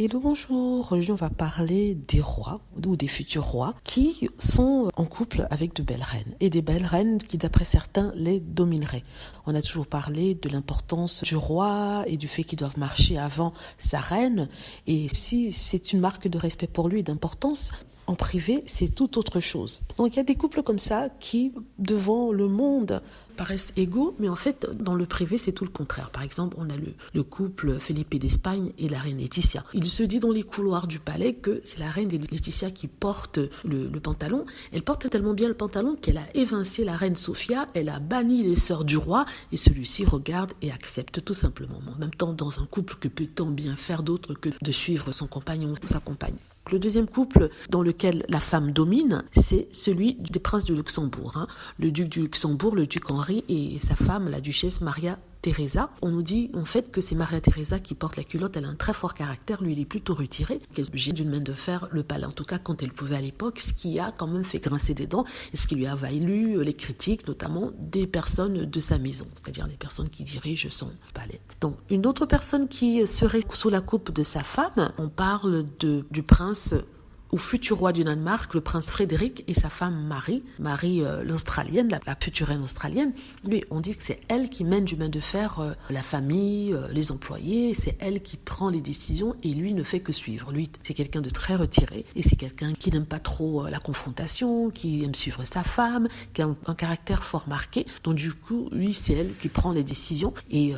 Hello, bonjour. Aujourd'hui, on va parler des rois ou des futurs rois qui sont en couple avec de belles reines et des belles reines qui, d'après certains, les domineraient. On a toujours parlé de l'importance du roi et du fait qu'il doit marcher avant sa reine. Et si c'est une marque de respect pour lui et d'importance, en privé, c'est tout autre chose. Donc, il y a des couples comme ça qui, devant le monde, paraissent égaux, mais en fait, dans le privé, c'est tout le contraire. Par exemple, on a le couple Felipe d'Espagne et la reine Laetitia. Il se dit dans les couloirs du palais que c'est la reine Laetitia qui porte le pantalon. Elle porte tellement bien le pantalon qu'elle a évincé la reine Sofia, elle a banni les sœurs du roi, et celui-ci regarde et accepte tout simplement. En même temps, dans un couple, que peut-on bien faire d'autre que de suivre son compagnon ou sa compagne? Le deuxième couple dans lequel la femme domine, c'est celui des princes du Luxembourg. Le duc du Luxembourg, le duc Henri et sa femme, la duchesse Maria Teresa. On nous dit en fait que c'est Maria Teresa qui porte la culotte, elle a un très fort caractère, lui il est plutôt retiré, qu'elle est d'une main de fer le palais, en tout cas quand elle pouvait à l'époque, ce qui a quand même fait grincer des dents et ce qui lui a valu les critiques notamment des personnes de sa maison, c'est-à-dire les personnes qui dirigent son palais. Donc une autre personne qui serait sous la coupe de sa femme, on parle du prince ou futur roi du Danemark, le prince Frédéric et sa femme Marie l'Australienne, la future reine australienne. Lui, on dit que c'est elle qui mène du main de fer la famille, les employés, c'est elle qui prend les décisions et lui ne fait que suivre. Lui, c'est quelqu'un de très retiré et c'est quelqu'un qui n'aime pas trop la confrontation, qui aime suivre sa femme, qui a un caractère fort marqué. Donc du coup, lui, c'est elle qui prend les décisions et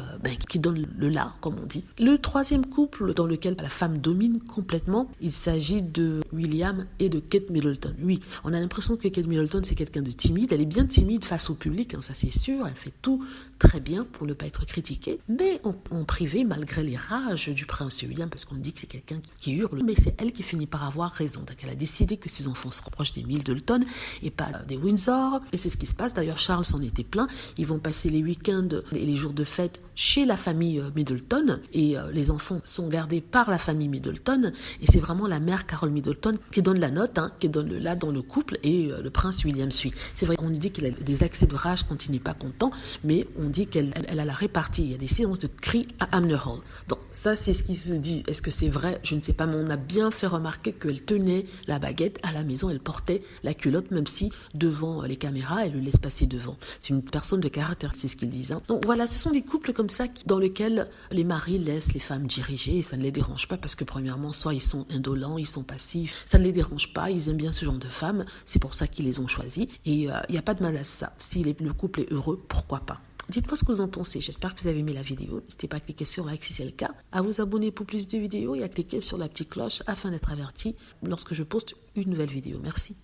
qui donne le là, comme on dit. Le troisième couple dans lequel la femme domine complètement, il s'agit de William et de Kate Middleton. Oui, on a l'impression que Kate Middleton, c'est quelqu'un de timide. Elle est bien timide face au public, ça c'est sûr. Elle fait tout très bien pour ne pas être critiquée. Mais en privé, malgré les rages du prince William, parce qu'on dit que c'est quelqu'un qui hurle, mais c'est elle qui finit par avoir raison. Donc elle a décidé que ses enfants se rapprochent des Middleton et pas des Windsor. Et c'est ce qui se passe. D'ailleurs, Charles s'en était plaint. Ils vont passer les week-ends et les jours de fête chez la famille Middleton. Et les enfants sont gardés par la famille Middleton. Et c'est vraiment la mère Carol Middleton qui donne la note, qui donne le là dans le couple, et le prince William suit. C'est vrai, on nous dit qu'il a des accès de rage quand il n'est pas content, mais on dit qu'elle a la répartie. Il y a des séances de cris à Hamner Hall. Donc ça, c'est ce qui se dit. Est-ce que c'est vrai? Je ne sais pas, mais on a bien fait remarquer qu'elle tenait la baguette à la maison, elle portait la culotte, même si devant les caméras, elle le laisse passer devant. C'est une personne de caractère, c'est ce qu'ils disent. Donc voilà, ce sont des couples comme ça dans lesquels les maris laissent les femmes diriger et ça ne les dérange pas parce que premièrement, soit ils sont indolents, ils sont passifs, ça ne les dérange pas, ils aiment bien ce genre de femmes, c'est pour ça qu'ils les ont choisis et il n'y a pas de mal à ça. Si le couple est heureux, pourquoi pas? Dites-moi ce que vous en pensez, j'espère que vous avez aimé la vidéo, n'hésitez pas à cliquer sur like si c'est le cas, à vous abonner pour plus de vidéos et à cliquer sur la petite cloche afin d'être averti lorsque je poste une nouvelle vidéo. Merci.